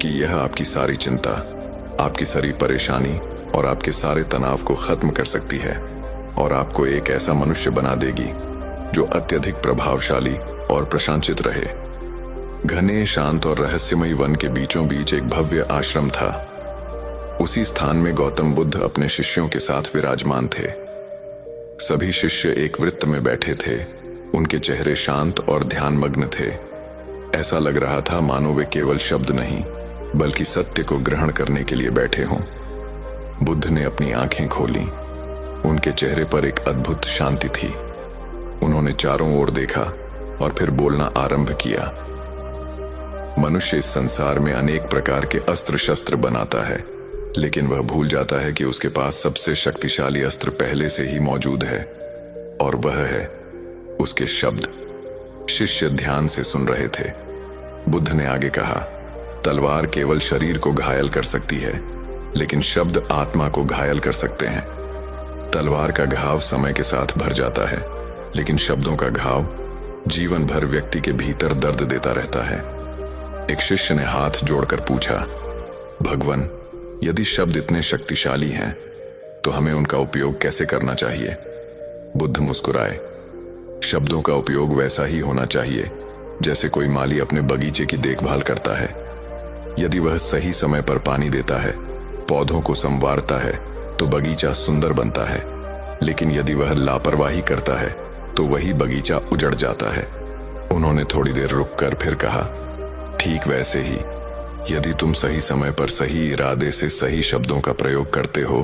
कि यह आपकी सारी चिंता, आपकी सारी परेशानी और आपके सारे तनाव को खत्म कर सकती है और आपको एक ऐसा मनुष्य बना देगी जो अत्यधिक प्रभावशाली और प्रशांचित रहे। घने, शांत और रहस्यमयी वन के बीचों बीच एक भव्य आश्रम था। उसी स्थान में गौतम बुद्ध अपने शिष्यों के साथ विराजमान थे। सभी शिष्य एक वृत्त में बैठे थे। उनके चेहरे शांत और ध्यानमग्न थे। ऐसा लग रहा था मानो वे केवल शब्द नहीं बल्कि सत्य को ग्रहण करने के लिए बैठे हों। बुद्ध ने अपनी आंखें खोली। उनके चेहरे पर एक अद्भुत शांति थी। उन्होंने चारों ओर देखा और फिर बोलना आरंभ किया। मनुष्य इस संसार में अनेक प्रकार के अस्त्र शस्त्र बनाता है, लेकिन वह भूल जाता है कि उसके पास सबसे शक्तिशाली अस्त्र पहले से ही मौजूद है, और वह है उसके शब्द। शिष्य ध्यान से सुन रहे थे। बुद्ध ने आगे कहा, तलवार केवल शरीर को घायल कर सकती है, लेकिन शब्द आत्मा को घायल कर सकते हैं। तलवार का घाव समय के साथ भर जाता है, लेकिन शब्दों का घाव जीवन भर व्यक्ति के भीतर दर्द देता रहता है। एक शिष्य ने हाथ जोड़कर पूछा, भगवान, यदि शब्द इतने शक्तिशाली हैं, तो हमें उनका उपयोग कैसे करना चाहिए? बुद्ध मुस्कुराए। शब्दों का उपयोग वैसा ही होना चाहिए जैसे कोई माली अपने बगीचे की देखभाल करता है। यदि वह सही समय पर पानी देता है, पौधों को संवारता है, तो बगीचा सुंदर बनता है। लेकिन यदि वह लापरवाही करता है तो वही बगीचा उजड़ जाता है। उन्होंने थोड़ी देर रुककर फिर कहा, ठीक वैसे ही यदि तुम सही समय पर सही इरादे से सही शब्दों का प्रयोग करते हो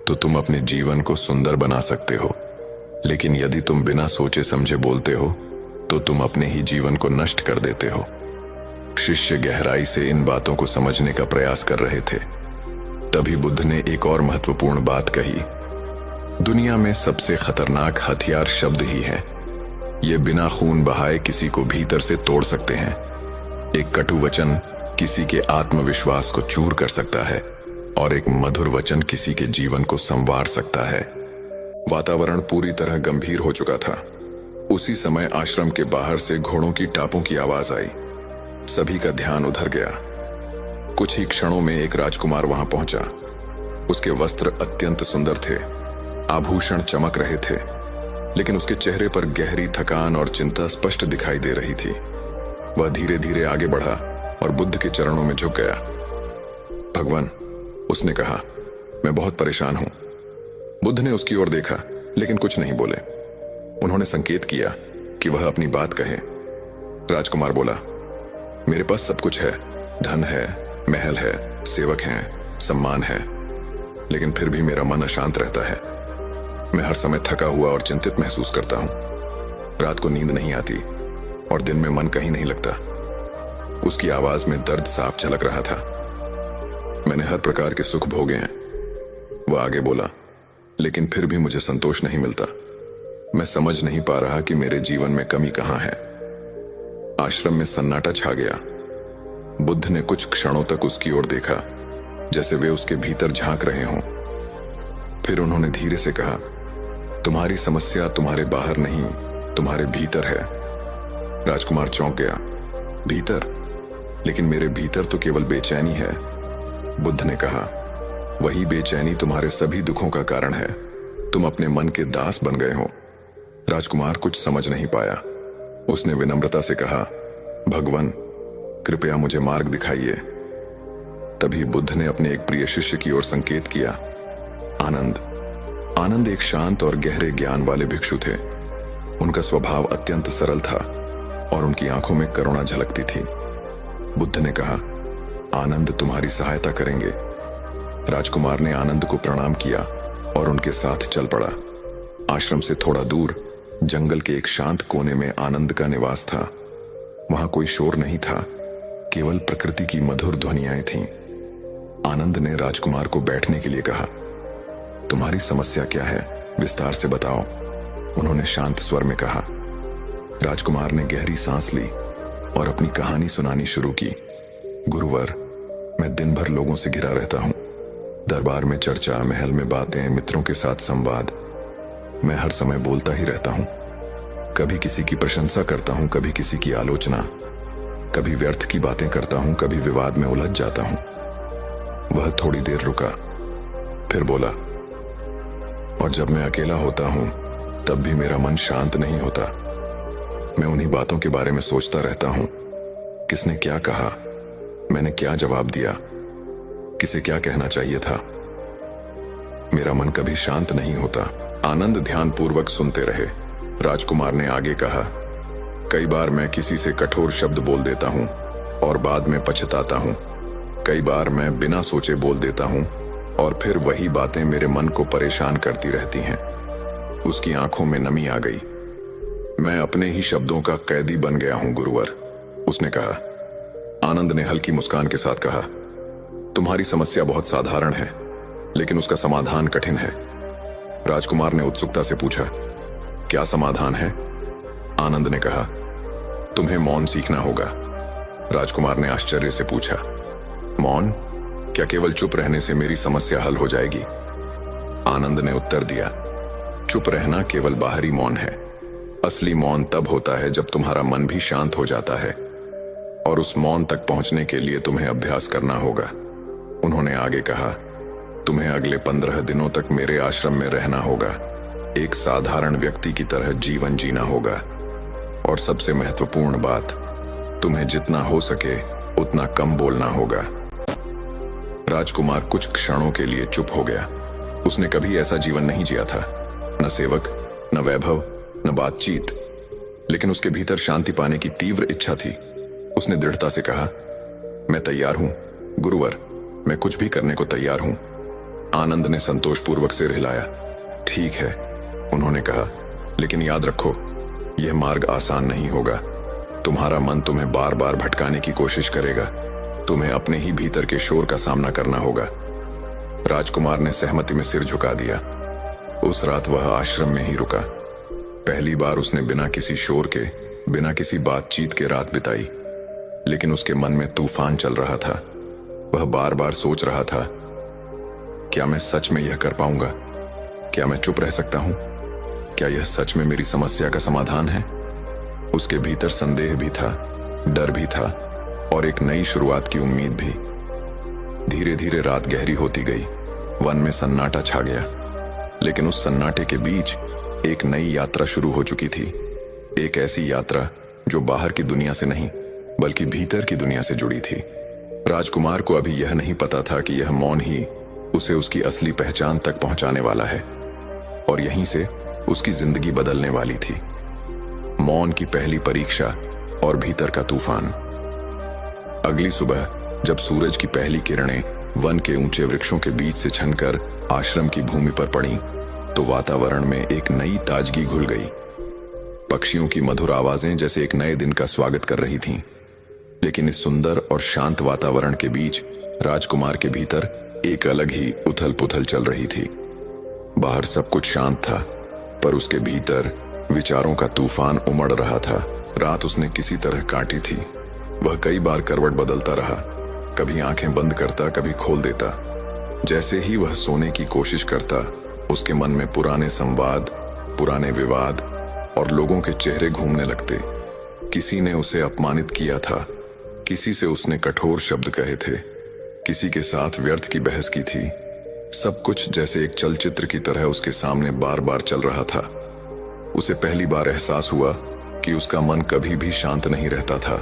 तो तुम अपने जीवन को सुंदर बना सकते हो। लेकिन यदि तुम बिना सोचे समझे बोलते हो तो तुम अपने ही जीवन को नष्ट कर देते हो। शिष्य गहराई से इन बातों को समझने का प्रयास कर रहे थे। तभी बुद्ध ने एक और महत्वपूर्ण बात कही, दुनिया में सबसे खतरनाक हथियार शब्द ही है। ये बिना खून बहाए किसी को भीतर से तोड़ सकते हैं। एक कटु वचन किसी के आत्मविश्वास को चूर कर सकता है और एक मधुर वचन किसी के जीवन को संवार सकता है। वातावरण पूरी तरह गंभीर हो चुका था। उसी समय आश्रम के बाहर से घोड़ों की टापों की आवाज आई। सभी का ध्यान उधर गया। कुछ ही क्षणों में एक राजकुमार वहां पहुंचा। उसके वस्त्र अत्यंत सुंदर थे, आभूषण चमक रहे थे, लेकिन उसके चेहरे पर गहरी थकान और चिंता स्पष्ट दिखाई दे रही थी। वह धीरे धीरे आगे बढ़ा और बुद्ध के चरणों में झुक गया। भगवान, उसने कहा, मैं बहुत परेशान हूं। बुद्ध ने उसकी ओर देखा, लेकिन कुछ नहीं बोले। उन्होंने संकेत किया कि वह अपनी बात कहे। राजकुमार बोला, मेरे पास सब कुछ है, धन है, महल है, सेवक हैं, सम्मान है, लेकिन फिर भी मेरा मन अशांत रहता है। मैं हर समय थका हुआ और चिंतित महसूस करता हूं। रात को नींद नहीं आती और दिन में मन कहीं नहीं लगता। उसकी आवाज में दर्द साफ झलक रहा था। मैंने हर प्रकार के सुख भोगे हैं, वह आगे बोला, लेकिन फिर भी मुझे संतोष नहीं मिलता। मैं समझ नहीं पा रहा कि मेरे जीवन में कमी कहां है। आश्रम में सन्नाटा छा गया। बुद्ध ने कुछ क्षणों तक उसकी ओर देखा, जैसे वे उसके भीतर झांक रहे हों। फिर उन्होंने धीरे से कहा, तुम्हारी समस्या तुम्हारे बाहर नहीं, तुम्हारे भीतर है। राजकुमार चौंक गया। भीतर? लेकिन मेरे भीतर तो केवल बेचैनी है। बुद्ध ने कहा, वही बेचैनी तुम्हारे सभी दुखों का कारण है। तुम अपने मन के दास बन गए हो। राजकुमार कुछ समझ नहीं पाया। उसने विनम्रता से कहा, भगवान, कृपया मुझे मार्ग दिखाइए। तभी बुद्ध ने अपने एक प्रिय शिष्य की ओर संकेत किया। आनंद। आनंद एक शांत और गहरे ज्ञान वाले भिक्षु थे। उनका स्वभाव अत्यंत सरल था और उनकी आंखों में करुणा झलकती थी। बुद्ध ने कहा, आनंद तुम्हारी सहायता करेंगे। राजकुमार ने आनंद को प्रणाम किया और उनके साथ चल पड़ा। आश्रम से थोड़ा दूर जंगल के एक शांत कोने में आनंद का निवास था। वहां कोई शोर नहीं था, केवल प्रकृति की मधुर ध्वनियां थीं। आनंद ने राजकुमार को बैठने के लिए कहा, तुम्हारी समस्या क्या है, विस्तार से बताओ, उन्होंने शांत स्वर में कहा। राजकुमार ने गहरी सांस ली और अपनी कहानी सुनानी शुरू की। गुरुवर, मैं दिन भर लोगों से घिरा रहता हूं। दरबार में चर्चा, महल में बातें, मित्रों के साथ संवाद। मैं हर समय बोलता ही रहता हूं। कभी किसी की प्रशंसा करता हूं, कभी किसी की आलोचना। कभी व्यर्थ की बातें करता हूं, कभी विवाद में उलझ जाता हूं। वह थोड़ी देर रुका, फिर बोला, और जब मैं अकेला होता हूं तब भी मेरा मन शांत नहीं होता। मैं उन्हीं बातों के बारे में सोचता रहता हूं। किसने क्या कहा, मैंने क्या जवाब दिया, किसे क्या कहना चाहिए था। मेरा मन कभी शांत नहीं होता। आनंद ध्यानपूर्वक सुनते रहे। राजकुमार ने आगे कहा, कई बार मैं किसी से कठोर शब्द बोल देता हूं और बाद में पछताता हूं। कई बार मैं बिना सोचे बोल देता हूं और फिर वही बातें मेरे मन को परेशान करती रहती हैं। उसकी आंखों में नमी आ गई। मैं अपने ही शब्दों का कैदी बन गया हूं गुरुवर, उसने कहा। आनंद ने हल्की मुस्कान के साथ कहा, तुम्हारी समस्या बहुत साधारण है, लेकिन उसका समाधान कठिन है। राजकुमार ने उत्सुकता से पूछा, क्या समाधान है? आनंद ने कहा, तुम्हें मौन सीखना होगा। राजकुमार ने आश्चर्य से पूछा, मौन? क्या केवल चुप रहने से मेरी समस्या हल हो जाएगी? आनंद ने उत्तर दिया, चुप रहना केवल बाहरी मौन है। असली मौन तब होता है जब तुम्हारा मन भी शांत हो जाता है, और उस मौन तक पहुंचने के लिए तुम्हें अभ्यास करना होगा। उन्होंने आगे कहा, तुम्हें अगले 15 दिनों तक मेरे आश्रम में रहना होगा। एक साधारण व्यक्ति की तरह जीवन जीना होगा। और सबसे महत्वपूर्ण बात, तुम्हें जितना हो सके उतना कम बोलना होगा। राजकुमार कुछ क्षणों के लिए चुप हो गया। उसने कभी ऐसा जीवन नहीं जिया था, न सेवक, न वैभव, न बातचीत, लेकिन उसके भीतर शांति पाने की तीव्र इच्छा थी। उसने दृढ़ता से कहा, मैं तैयार हूं गुरुवर, मैं कुछ भी करने को तैयार हूं। आनंद ने संतोषपूर्वक सिर हिलाया। ठीक है, उन्होंने कहा, लेकिन याद रखो, यह मार्ग आसान नहीं होगा। तुम्हारा मन तुम्हें बार बार भटकाने की कोशिश करेगा। तुम्हें अपने ही भीतर के शोर का सामना करना होगा। राजकुमार ने सहमति में सिर झुका दिया। उस रात वह आश्रम में ही रुका। पहली बार उसने बिना किसी शोर के, बिना किसी बातचीत के रात बिताई, लेकिन उसके मन में तूफान चल रहा था। वह बार बार सोच रहा था, क्या मैं सच में यह कर पाऊंगा? क्या मैं चुप रह सकता हूं? क्या यह सच में मेरी समस्या का समाधान है? उसके भीतर संदेह भी था, डर भी था, और एक नई शुरुआत की उम्मीद भी। धीरे धीरे रात गहरी होती गई। वन में सन्नाटा छा गया, लेकिन उस सन्नाटे के बीच एक नई यात्रा शुरू हो चुकी थी। एक ऐसी यात्रा जो बाहर की दुनिया से नहीं, बल्कि भीतर की दुनिया से जुड़ी थी। राजकुमार को अभी यह नहीं पता था कि यह मौन ही उसे उसकी असली पहचान तक पहुंचाने वाला है, और यहीं से उसकी जिंदगी बदलने वाली थी। मौन की पहली परीक्षा और भीतर का तूफान। अगली सुबह जब सूरज की पहली किरणें वन के ऊंचे वृक्षों के बीच से छनकर आश्रम की भूमि पर पड़ी, तो वातावरण में एक नई ताजगी घुल गई। पक्षियों की मधुर आवाजें जैसे एक नए दिन का स्वागत कर रही थीं। लेकिन इस सुंदर और शांत वातावरण के बीच राजकुमार के भीतर एक अलग ही उथल पुथल चल रही थी। बाहर सब कुछ शांत था, पर उसके भीतर विचारों का तूफान उमड़ रहा था। रात उसने किसी तरह काटी थी। वह कई बार करवट बदलता रहा, कभी आंखें बंद करता, कभी खोल देता। जैसे ही वह सोने की कोशिश करता, उसके मन में पुराने संवाद, पुराने विवाद और लोगों के चेहरे घूमने लगते। किसी ने उसे अपमानित किया था, किसी से उसने कठोर शब्द कहे थे, किसी के साथ व्यर्थ की बहस की थी। सब कुछ जैसे एक चलचित्र की तरह उसके सामने बार बार चल रहा था। उसे पहली बार एहसास हुआ कि उसका मन कभी भी शांत नहीं रहता था।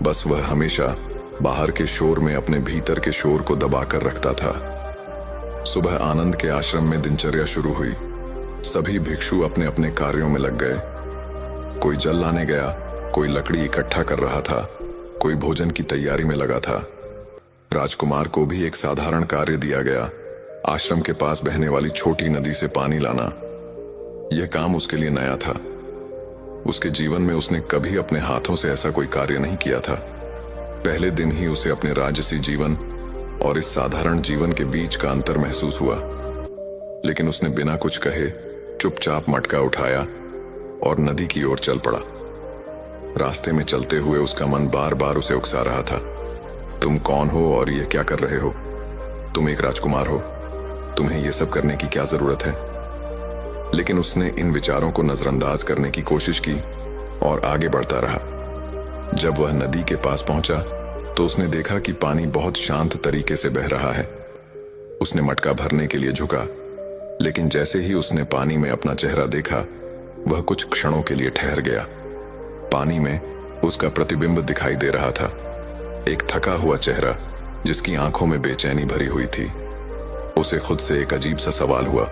बस वह हमेशा बाहर के शोर में अपने भीतर के शोर को दबाकर रखता था। सुबह आनंद के आश्रम में दिनचर्या शुरू हुई। सभी भिक्षु अपने अपने कार्यों में लग गए। कोई जल लाने गया, कोई लकड़ी इकट्ठा कर रहा था, कोई भोजन की तैयारी में लगा था। राजकुमार को भी एक साधारण कार्य दिया गया, आश्रम के पास बहने वाली छोटी नदी से पानी लाना। यह काम उसके लिए नया था। उसके जीवन में उसने कभी अपने हाथों से ऐसा कोई कार्य नहीं किया था। पहले दिन ही उसे अपने राजसी जीवन और इस साधारण जीवन के बीच का अंतर महसूस हुआ। लेकिन उसने बिना कुछ कहे चुपचाप मटका उठाया और नदी की ओर चल पड़ा। रास्ते में चलते हुए उसका मन बार बार उसे उकसा रहा था, तुम कौन हो और ये क्या कर रहे हो? तुम एक राजकुमार हो, तुम्हें ये सब करने की क्या जरूरत है? लेकिन उसने इन विचारों को नजरअंदाज करने की कोशिश की और आगे बढ़ता रहा। जब वह नदी के पास पहुंचा तो उसने देखा कि पानी बहुत शांत तरीके से बह रहा है। उसने मटका भरने के लिए झुका, लेकिन जैसे ही उसने पानी में अपना चेहरा देखा, वह कुछ क्षणों के लिए ठहर गया। पानी में उसका प्रतिबिंब दिखाई दे रहा था, एक थका हुआ चेहरा जिसकी आंखों में बेचैनी भरी हुई थी। उसे खुद से एक अजीब सा सवाल हुआ,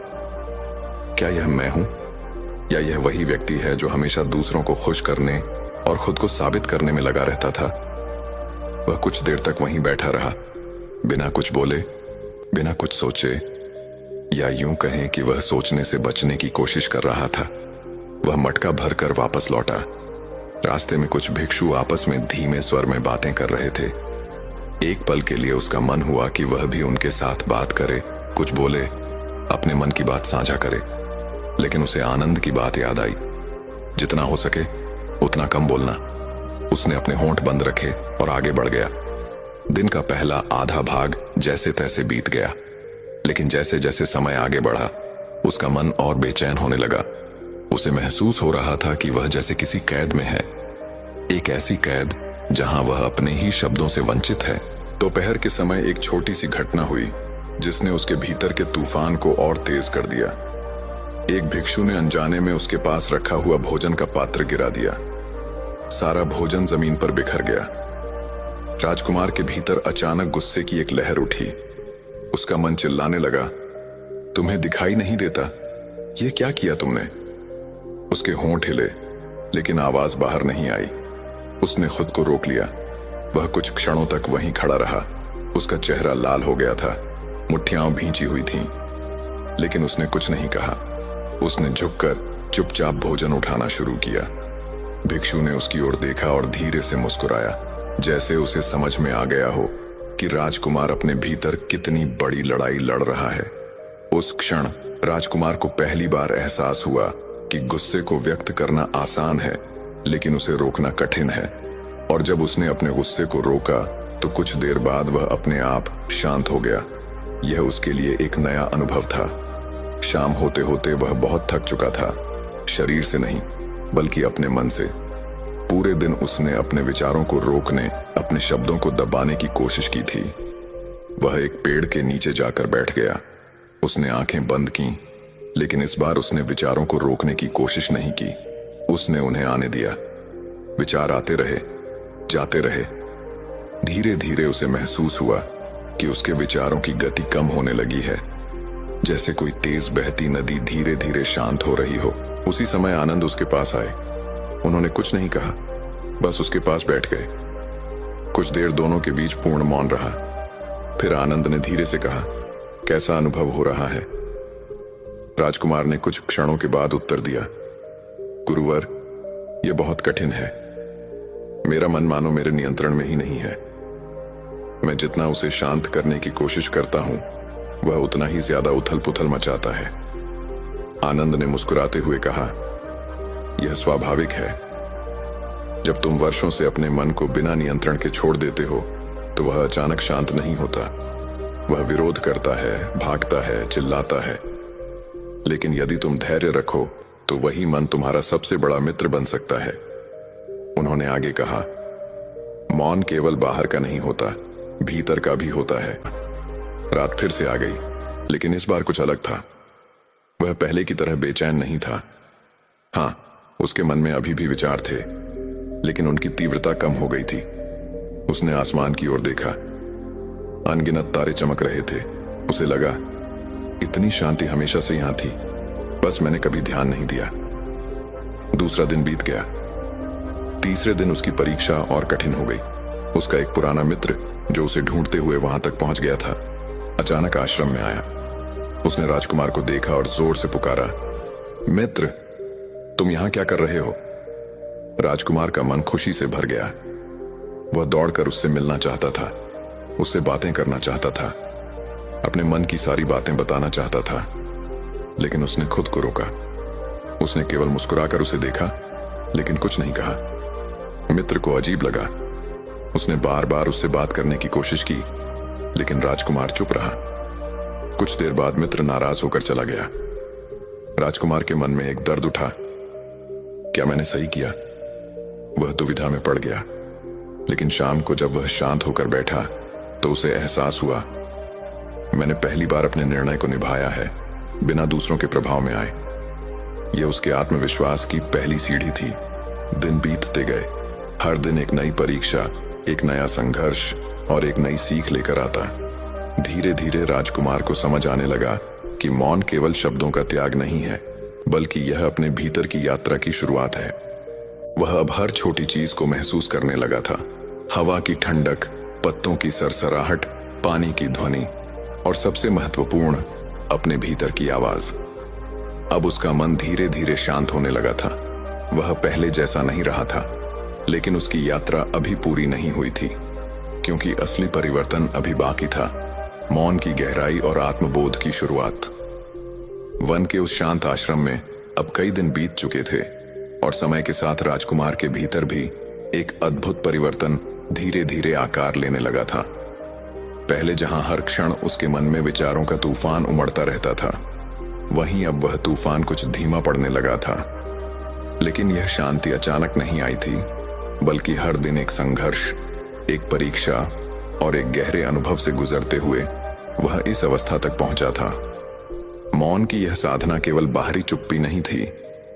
क्या यह मैं हूं, या यह वही व्यक्ति है जो हमेशा दूसरों को खुश करने और खुद को साबित करने में लगा रहता था। वह कुछ देर तक वहीं बैठा रहा, बिना कुछ बोले, बिना कुछ सोचे, या यूं कहें कि वह सोचने से बचने की कोशिश कर रहा था। वह मटका भरकर वापस लौटा। रास्ते में कुछ भिक्षु आपस में धीमे स्वर में बातें कर रहे थे। एक पल के लिए उसका मन हुआ कि वह भी उनके साथ बात करे, कुछ बोले, अपने मन की बात साझा करे, लेकिन उसे आनंद की बात याद आई। जितना हो सके उतना कम बोलना। उसने अपने होंठ बंद रखे और आगे बढ़ गया। दिन का पहला आधा भाग जैसे तैसे बीत गया, लेकिन जैसे जैसे समय आगे बढ़ा उसका मन और बेचैन होने लगा। उसे महसूस हो रहा था कि वह जैसे किसी कैद में है, एक ऐसी कैद जहां वह अपने ही शब्दों से वंचित है। दोपहर के समय एक छोटी सी घटना हुई जिसने उसके भीतर के तूफान को और तेज कर दिया। एक भिक्षु ने अनजाने में उसके पास रखा हुआ भोजन का पात्र गिरा दिया। सारा भोजन जमीन पर बिखर गया। राजकुमार के भीतर अचानक गुस्से की एक लहर उठी। उसका मन चिल्लाने लगा, तुम्हें दिखाई नहीं देता? ये क्या किया तुमने? उसके होंठ हिले, लेकिन आवाज बाहर नहीं आई। उसने खुद को रोक लिया। वह कुछ क्षणों तक वहीं खड़ा रहा। उसका चेहरा लाल हो गया था, मुट्ठियां भींची हुई थीं, लेकिन उसने कुछ नहीं कहा। उसने झुककर चुपचाप भोजन उठाना शुरू किया। भिक्षु ने उसकी ओर देखा और धीरे से मुस्कुराया, जैसे उसे समझ में आ गया हो कि राजकुमार अपने भीतर कितनी बड़ी लड़ाई लड़ रहा है। उस क्षण राजकुमार को पहली बार एहसास हुआ कि गुस्से को व्यक्त करना आसान है, लेकिन उसे रोकना कठिन है। और जब उसने अपने गुस्से को रोका तो कुछ देर बाद वह अपने आप शांत हो गया। यह उसके लिए एक नया अनुभव था। शाम होते होते वह बहुत थक चुका था, शरीर से नहीं बल्कि अपने मन से। पूरे दिन उसने अपने विचारों को रोकने, अपने शब्दों को दबाने की कोशिश की थी। वह एक पेड़ के नीचे जाकर बैठ गया। उसने आंखें बंद की, लेकिन इस बार उसने विचारों को रोकने की कोशिश नहीं की। उसने उन्हें आने दिया। विचार आते रहे, जाते रहे। धीरे धीरे उसे महसूस हुआ कि उसके विचारों की गति कम होने लगी है, जैसे कोई तेज बहती नदी धीरे धीरे शांत हो रही हो। उसी समय आनंद उसके पास आए। उन्होंने कुछ नहीं कहा, बस उसके पास बैठ गए। कुछ देर दोनों के बीच पूर्ण मौन रहा। फिर आनंद ने धीरे से कहा, कैसा अनुभव हो रहा है? राजकुमार ने कुछ क्षणों के बाद उत्तर दिया, गुरुवर, यह बहुत कठिन है। मेरा मन मानो मेरे नियंत्रण में ही नहीं है। मैं जितना उसे शांत करने की कोशिश करता हूं, वह उतना ही ज्यादा उथल पुथल मचाता है। आनंद ने मुस्कुराते हुए कहा, यह स्वाभाविक है। जब तुम वर्षों से अपने मन को बिना नियंत्रण के छोड़ देते हो तो वह अचानक शांत नहीं होता। वह विरोध करता है, भागता है, चिल्लाता है। लेकिन यदि तुम धैर्य रखो तो वही मन तुम्हारा सबसे बड़ा मित्र बन सकता है। उन्होंने आगे कहा, मौन केवल बाहर का नहीं होता, भीतर का भी होता है। रात फिर से आ गई, लेकिन इस बार कुछ अलग था। वह पहले की तरह बेचैन नहीं था। हाँ, उसके मन में अभी भी विचार थे, लेकिन उनकी तीव्रता कम हो गई थी। उसने आसमान की ओर देखा। अनगिनत तारे चमक रहे थे। उसे लगा, इतनी शांति हमेशा से यहां थी, बस मैंने कभी ध्यान नहीं दिया। दूसरा दिन बीत गया। तीसरे दिन उसकी परीक्षा और कठिन हो गई। उसका एक पुराना मित्र जो उसे ढूंढते हुए वहां तक पहुंच गया था, अचानक आश्रम में आया। उसने राजकुमार को देखा और जोर से पुकारा, मित्र, तुम यहां क्या कर रहे हो? राजकुमार का मन खुशी से भर गया। वह दौड़कर उससे मिलना चाहता था, उससे बातें करना चाहता था, अपने मन की सारी बातें बताना चाहता था, लेकिन उसने खुद को रोका। उसने केवल मुस्कुराकर उसे देखा, लेकिन कुछ नहीं कहा। मित्र को अजीब लगा। उसने बार बार उससे बात करने की कोशिश की, लेकिन राजकुमार चुप रहा। कुछ देर बाद मित्र नाराज होकर चला गया। राजकुमार के मन में एक दर्द उठा। क्या मैंने सही किया? वह दुविधा में पड़ गया। लेकिन शाम को जब वह शांत होकर बैठा तो उसे एहसास हुआ, मैंने पहली बार अपने निर्णय को निभाया है, बिना दूसरों के प्रभाव में आए। यह उसके आत्मविश्वास की पहली सीढ़ी थी। दिन बीतते गए, हर दिन एक नई परीक्षा, एक नया संघर्ष और एक नई सीख लेकर आता। धीरे धीरे राजकुमार को समझ आने लगा कि मौन केवल शब्दों का त्याग नहीं है, बल्कि यह अपने भीतर की यात्रा की शुरुआत है। वह अब हर छोटी चीज को महसूस करने लगा था। हवा की ठंडक, पत्तों की सरसराहट, पानी की ध्वनि और सबसे महत्वपूर्ण, अपने भीतर की आवाज। अब उसका मन धीरे धीरे शांत होने लगा था। वह पहले जैसा नहीं रहा था, लेकिन उसकी यात्रा अभी पूरी नहीं हुई थी, क्योंकि असली परिवर्तन अभी बाकी था। मौन की गहराई और आत्मबोध की शुरुआत। वन के उस शांत आश्रम में अब कई दिन बीत चुके थे और समय के साथ राजकुमार के भीतर भी एक अद्भुत परिवर्तन धीरे धीरे आकार लेने लगा था। पहले जहां हर क्षण उसके मन में विचारों का तूफान उमड़ता रहता था, वहीं अब वह तूफान कुछ धीमा पड़ने लगा था। लेकिन यह शांति अचानक नहीं आई थी, बल्कि हर दिन एक संघर्ष, एक परीक्षा और एक गहरे अनुभव से गुजरते हुए वह इस अवस्था तक पहुंचा था। मौन की यह साधना केवल बाहरी चुप्पी नहीं थी,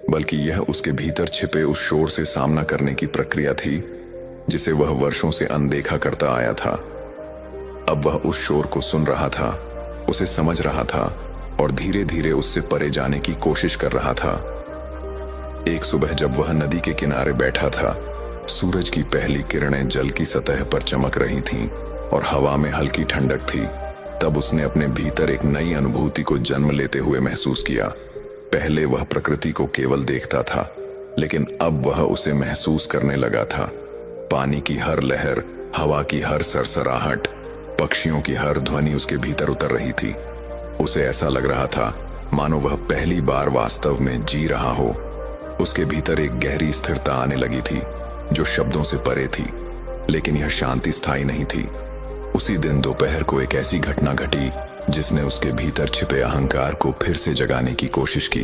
बल्कि यह उसके भीतर छिपे उस शोर से सामना करने की प्रक्रिया थी जिसे वह वर्षों से अनदेखा करता आया था। अब वह उस शोर को सुन रहा था, उसे समझ रहा था और धीरे धीरे उससे परे जाने की कोशिश कर रहा था। एक सुबह जब वह नदी के किनारे बैठा था, सूरज की पहली किरणें जल की सतह पर चमक रही थीं और हवा में हल्की ठंडक थी। तब उसने अपने भीतर एक नई अनुभूति को जन्म लेते हुए महसूस किया। पहले वह प्रकृति को केवल देखता था, लेकिन अब वह उसे महसूस करने लगा था। पानी की हर लहर, हवा की हर सरसराहट, पक्षियों की हर ध्वनि उसके भीतर उतर रही थी। उसे ऐसा लग रहा था मानो वह पहली बार वास्तव में जी रहा हो। उसके भीतर एक गहरी स्थिरता आने लगी थी जो शब्दों से परे थी, लेकिन यह शांति स्थायी नहीं थी। उसी दिन दोपहर को एक ऐसी घटना घटी जिसने उसके भीतर छिपे अहंकार को फिर से जगाने की कोशिश की।